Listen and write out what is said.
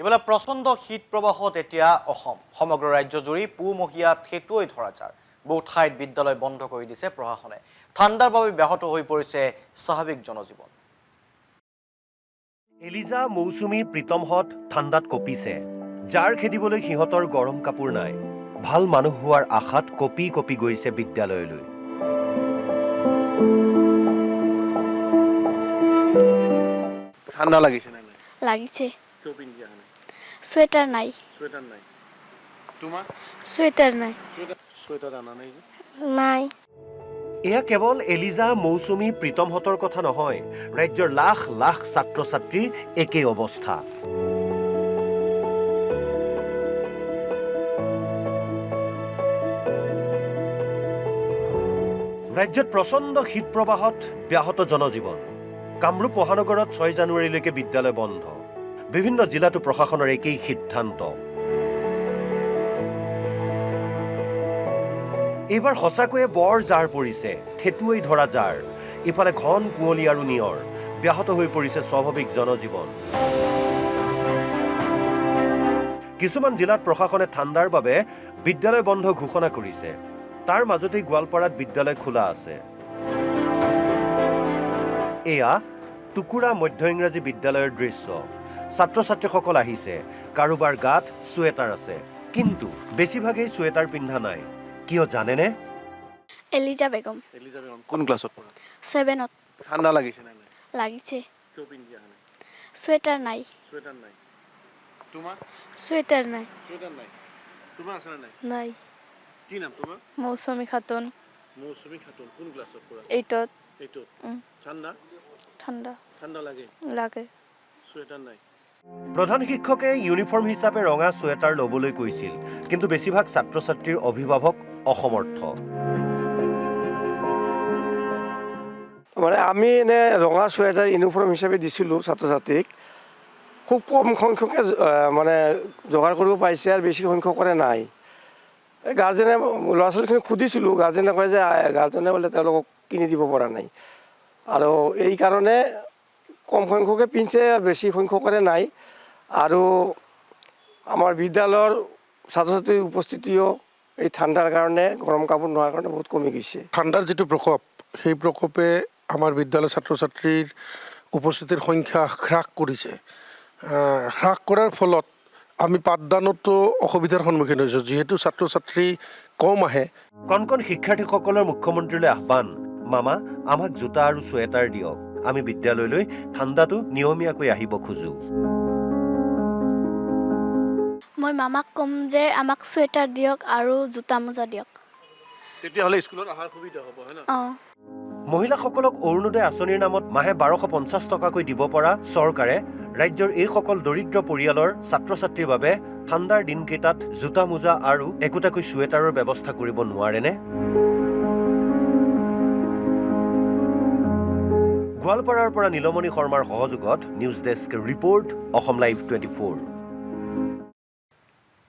ইফালে প্ৰচণ্ড শীত প্ৰবাহত এতিয়া অসম সমগ্ৰ ৰাজ্যজুৰি পুমহীয়া থেতুৱাই ধৰা যাৰ বহু ঠাইত বিদ্যালয় বন্ধ কৰি দিছে প্ৰশাসনে ঠাণ্ডাৰ বাবে ব্যাহত হৈ পৰিছে স্বাভাৱিক জনজীৱন এলিজা মৌচুমী প্ৰীতমহত ঠাণ্ডাত কঁপিছে যাৰ খেদিবলৈ সিহঁতৰ গৰম কাপোৰ নাই ভাল মানুহ হোৱাৰ আশাত কঁপি কঁপি গৈছে বিদ্যালয়লৈ ঠাণ্ডা লাগিছে না নাই লাগিছে কিয় পিন্ধি আহা নাই সোয়েটার নাই সোয়েটার নাই তোমার সোয়েটার নাই সোয়েটার আনা নাই নাই এয়া কেৱল এলিজা মৌচুমী প্ৰীতমহতৰ কথা নহয় ৰাজ্যৰ লাখ লাখ ছাত্ৰ ছাত্ৰীৰ একেই অৱস্থা ৰাজ্যত প্ৰচণ্ড শীত প্ৰবাহত ব্যাহত জনজীৱন কামৰূপ মহানগৰত 6 জানুৱাৰীলৈকে বিদ্যালয় বন্ধ বিভিন্ন জিলাতো প্ৰশাসনৰ একেই সিদ্ধান্ত এইবাৰ সঁচাকৈয়ে বৰ জাৰ পৰিছে থেতুৱাই ধৰা জাৰ ইফালে ঘন কুঁৱলী আৰু নিয়ৰ ব্যাহত হৈ পৰিছে স্বাভাৱিক জনজীৱন কিছুমান জিলাত প্ৰশাসনে ঠাণ্ডাৰ বাবে বিদ্যালয় বন্ধ ঘোষণা কৰিছে তাৰ মাজতেই গোৱালপাৰাত বিদ্যালয় খোলা আছে এয়া টুকুৰা মধ্য ইংৰাজী বিদ্যালয়ৰ দৃশ্য ছাত্ৰ ছাত্ৰীসকল আহিছে কাৰোবাৰ গাত সোয়েটাৰ আছে কিন্তু বেছিভাগেই সোয়েটাৰ পিন্ধা নাই কিয় জানেনে এলিজা বেগম কোন ক্লাছত পঢ়া 7ত ঠাণ্ডা লাগিছে না নাই লাগিছে কিয় পিন্ধি আহা নাই সোয়েটার নাই সোয়েটার নাই তোমার সোয়েটার নাই সোয়েটার নাই তোমার আছে না নাই নাই কি নাম তোমার মৌসুমী খাতুন মৌসুমী খাতুন কোন ক্লাছত পঢ়া 8ত এইটো ঠাণ্ডা ঠাণ্ডা ঠাণ্ডা লাগে লাগে সোয়েটার নাই প্ৰধান শিক্ষকে ইউনিফৰ্ম হিচাপে ৰঙা সোয়েটাৰ ল'বলৈ কৈছিল কিন্তু বেছিভাগ ছাত্ৰ ছাত্ৰীৰ অভিভাৱক অসমৰ্থ মানে আমি এনে ৰঙা সোয়েটাৰ ইউনিফৰ্ম হিচাপে দিছিলোঁ ছাত্ৰ ছাত্ৰীক খুব কম সংখ্যকে মানে যোগাৰ কৰিব পাৰিছে আৰু বেছি সংখ্যকৰে নাই গাৰ্জেনে ল'ৰা ছোৱালীখিনি সুধিছিলোঁ গাৰ্জেনে কয় যে গাৰ্জেনে বোলে তেওঁলোকক কিনি দিব পৰা নাই আৰু এই কাৰণে কম সংখ্যকে পিন্ধছে বেছি সংখ্যকৰে নাই আৰু আমাৰ বিদ্যালয়ৰ ছাত্ৰ ছাত্ৰীৰ উপস্থিতিও এই ঠাণ্ডাৰ কাৰণে গৰম কাপোৰ নোহোৱাৰ কাৰণে বহুত কমি গৈছে ঠাণ্ডাৰ যিটো প্ৰকোপ সেই প্ৰকোপে আমাৰ বিদ্যালয়ৰ ছাত্ৰ ছাত্ৰীৰ উপস্থিতিৰ সংখ্যা হ্ৰাস কৰিছে হ্ৰাস কৰাৰ ফলত আমি পাঠদানতো অসুবিধাৰ সন্মুখীন হৈছোঁ যিহেতু ছাত্ৰ ছাত্ৰী কম আহে কণ শিক্ষাৰ্থীসকলৰ মুখ্যমন্ত্ৰীলৈ আহ্বান মামা আমাক জোতা আৰু সোয়েটাৰ দিয়ক আমি বিদ্যালয়লৈ ঠাণ্ডাটো নিয়মীয়াকৈ আহিব খোজো মই মামাক কম যে আমাক সোয়েটাৰ দিয়ক আৰু জোতা মোজা দিয়ক তেতিয়াহ'লে স্কুলত অহাৰ সুবিধা হ'ব হয় না মহিলাসকলক অৰুণোদয় আঁচনিৰ নামত মাহে 1250 টকাকৈ দিব পৰা চৰকাৰে ৰাজ্যৰ এইসকল দৰিদ্ৰ পৰিয়ালৰ ছাত্ৰ ছাত্ৰীৰ বাবে ঠাণ্ডাৰ দিনকেইটাত জোতা মোজা আৰু একোটাকৈ সোয়েটাৰৰ ব্যৱস্থা কৰিব নোৱাৰেনে গোৱালপাৰাৰ পৰা নীলমণি শৰ্মাৰ সহযোগত news desk report Assam live 24